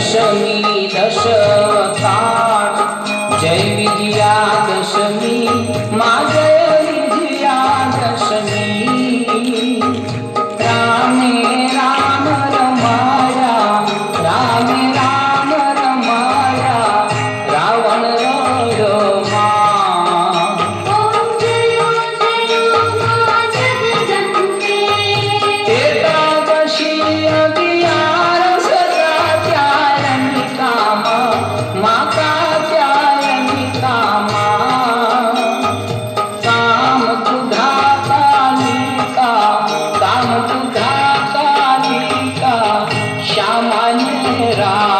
दशमी दशकाठ जय विजयादशमी मा जय विजयादशमी रामे राम रमाया रामे राम रमाया रावण रमा एकादशी अगियारस कात्यायनी कामा मा कात्यायनी कामा काम तुझा कालिका काम तुझा कालिका श्यामाने राम